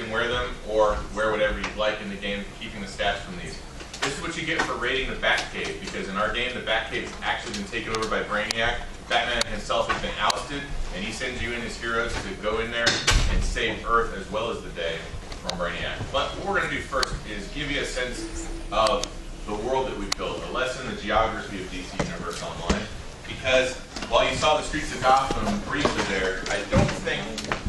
can wear them or wear whatever you'd like in the game, keeping the stats from these. This is what you get for raiding the Batcave, because in our game, the Batcave has actually been taken over by Brainiac. Batman himself has been ousted, and he sends you in his heroes to go in there and save Earth as well as the day from Brainiac. But what we're going to do first is give you a sense of the world that we've built, a lesson in the geography of DC Universe Online. Because while you saw the streets of Gotham briefly there, I don't think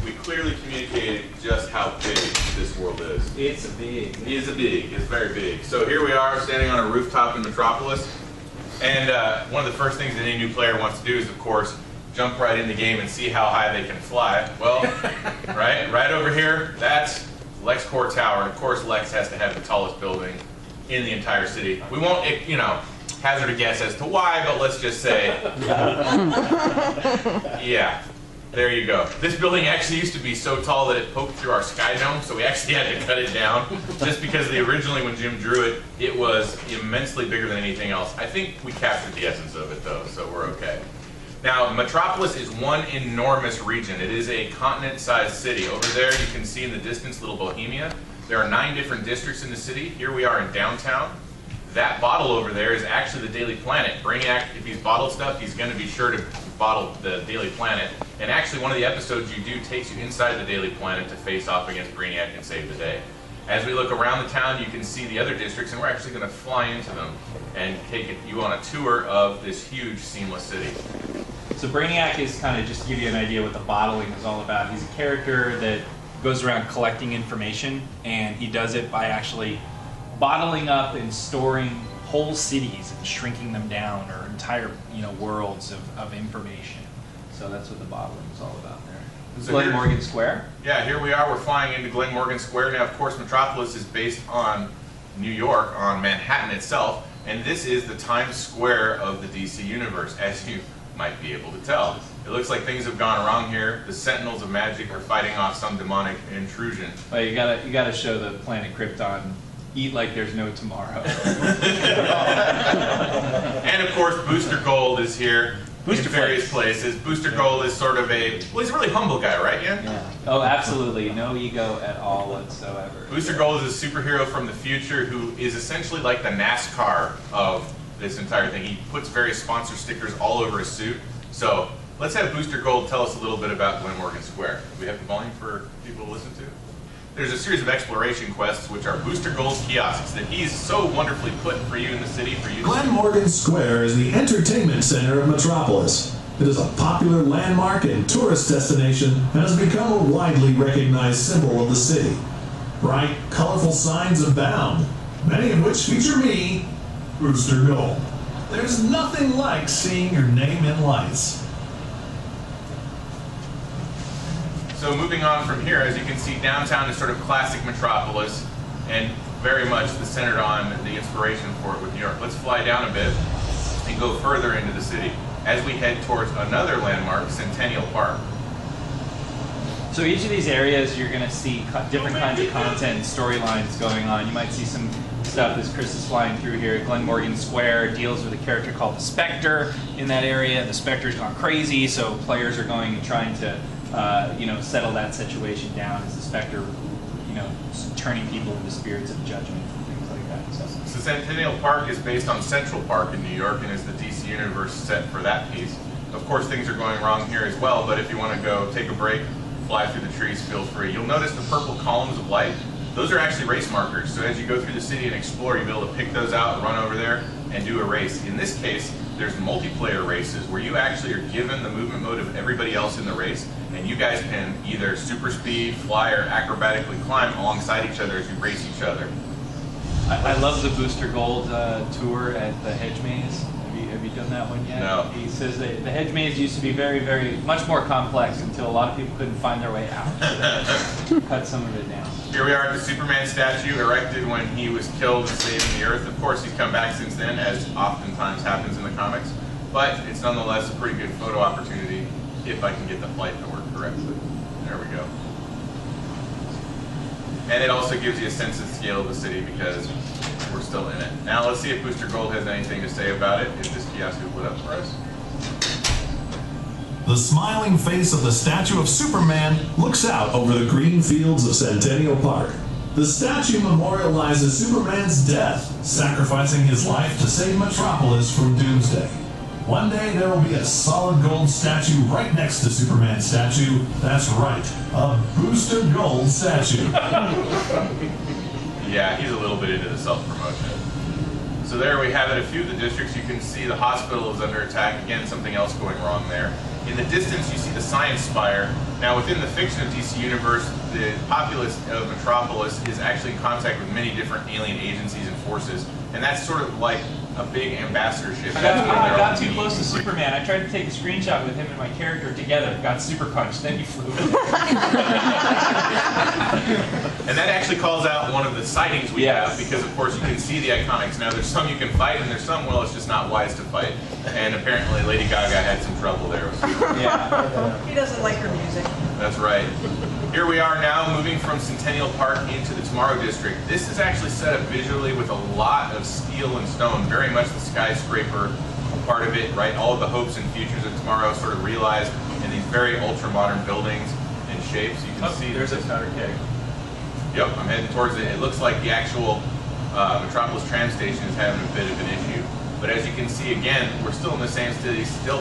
we clearly communicated just how big this world is. It's big. It's big. It's very big. So here we are standing on a rooftop in Metropolis. And one of the first things that any new player wants to do is, of course, jump right in the game and see how high they can fly. Well, right over here, that's LexCorp Tower. Of course, Lex has to have the tallest building in the entire city. We won't, hazard a guess as to why, but let's just say, yeah, there you go. This building actually used to be so tall that it poked through our sky dome, so we actually had to cut it down, just because originally when Jim drew it, it was immensely bigger than anything else. I think we captured the essence of it though, so we're okay. Now, Metropolis is one enormous region. It is a continent-sized city. Over there, you can see in the distance Little Bohemia. There are 9 different districts in the city. Here we are in downtown. That bottle over there is actually the Daily Planet. Brainiac, if he's bottled stuff, he's going to be sure to bottle the Daily Planet. And actually, one of the episodes you do takes you inside the Daily Planet to face off against Brainiac and save the day. As we look around the town, you can see the other districts, and we're actually going to fly into them and take you on a tour of this huge, seamless city. So Brainiac is kind of, just to give you an idea what the bottling is all about. He's a character that goes around collecting information, and he does it by actually bottling up and storing whole cities and shrinking them down, or entire worlds of information. So that's what the bottling is all about there. So Glen Morgan Square. Yeah, here we are. We're flying into Glen Morgan Square. Now, of course, Metropolis is based on New York, on Manhattan itself, and this is the Times Square of the DC Universe, as you might be able to tell. It looks like things have gone wrong here. The Sentinels of Magic are fighting off some demonic intrusion. Well, you gotta show the planet Krypton. Eat like there's no tomorrow. And of course, Booster Gold is here in various places. Booster Gold is sort of he's a really humble guy, right, Ian? Yeah. Oh, absolutely. No ego at all whatsoever. Booster Gold is a superhero from the future who is essentially like the NASCAR of this entire thing. He puts various sponsor stickers all over his suit. So let's have Booster Gold tell us a little bit about Glen Morgan Square. Do we have the volume for people to listen to? There's a series of exploration quests, which are Booster Gold's kiosks that he's so wonderfully put for you in the city for you. Glen Morgan Square is the entertainment center of Metropolis. It is a popular landmark and tourist destination and has become a widely recognized symbol of the city. Bright, colorful signs abound, many of which feature me, Booster Gold. There's nothing like seeing your name in lights. So moving on from here, as you can see, downtown is sort of classic Metropolis, and very much centered on the inspiration for it with New York. Let's fly down a bit and go further into the city as we head towards another landmark, Centennial Park. So each of these areas, you're going to see different kinds of content and storylines going on. You might see some stuff as Chris is flying through here. Glen Morgan Square deals with a character called the Spectre in that area. The Spectre's gone crazy, so players are going and trying to settle that situation down as the Spectre, turning people into spirits of judgment and things like that. So Centennial Park is based on Central Park in New York and is the DC Universe set for that piece. Of course, things are going wrong here as well, but if you want to go take a break, fly through the trees, feel free. You'll notice the purple columns of light. Those are actually race markers. So as you go through the city and explore, you'll be able to pick those out, run over there, and do a race. In this case, there's multiplayer races where you actually are given the movement mode of everybody else in the race, and you guys can either super speed, fly, or acrobatically climb alongside each other as you race each other. I love the Booster Gold tour at the Hedge Maze. Have you done that one yet? No. He says that the Hedge Maze used to be very, very much more complex until a lot of people couldn't find their way out. So cut some of it down. Here we are at the Superman statue erected when he was killed and saving the Earth. Of course, he's come back since then, as oftentimes happens in the comics. But it's nonetheless a pretty good photo opportunity if I can get the flight to work correctly. There we go. And it also gives you a sense of scale of the city because we're still in it. Now let's see if Booster Gold has anything to say about it, if this kiosk is lit up for us. The smiling face of the statue of Superman looks out over the green fields of Centennial Park. The statue memorializes Superman's death, sacrificing his life to save Metropolis from doomsday. One day there will be a solid gold statue right next to Superman's statue. That's right, a Booster Gold statue. Yeah, he's a little bit into the self-promotion. So there we have it, a few of the districts. You can see the hospital is under attack. Again, something else going wrong there. In the distance, you see the Science Spire. Now, within the fiction of DC-Universe, the populace of Metropolis is actually in contact with many different alien agencies and forces, and that's sort of like a big ambassadorship. I got too close to Superman. I tried to take a screenshot with him and my character together. Got super punched. Then he flew. And that actually calls out one of the sightings we have, because of course you can see the iconics. Now there's some you can fight, and there's some, well, it's just not wise to fight. And apparently Lady Gaga had some trouble there with Superman. Yeah. He doesn't like her music. That's right. Here we are now moving from Centennial Park into the Tomorrow District. This is actually set up visually with a lot of steel and stone, very much the skyscraper part of it, right? All of the hopes and futures of tomorrow sort of realized in these very ultra-modern buildings and shapes. You can see there's a powder keg. Yep, I'm heading towards it. It looks like the actual Metropolis tram station is having a bit of an issue. But as you can see, again, we're still in the same city, still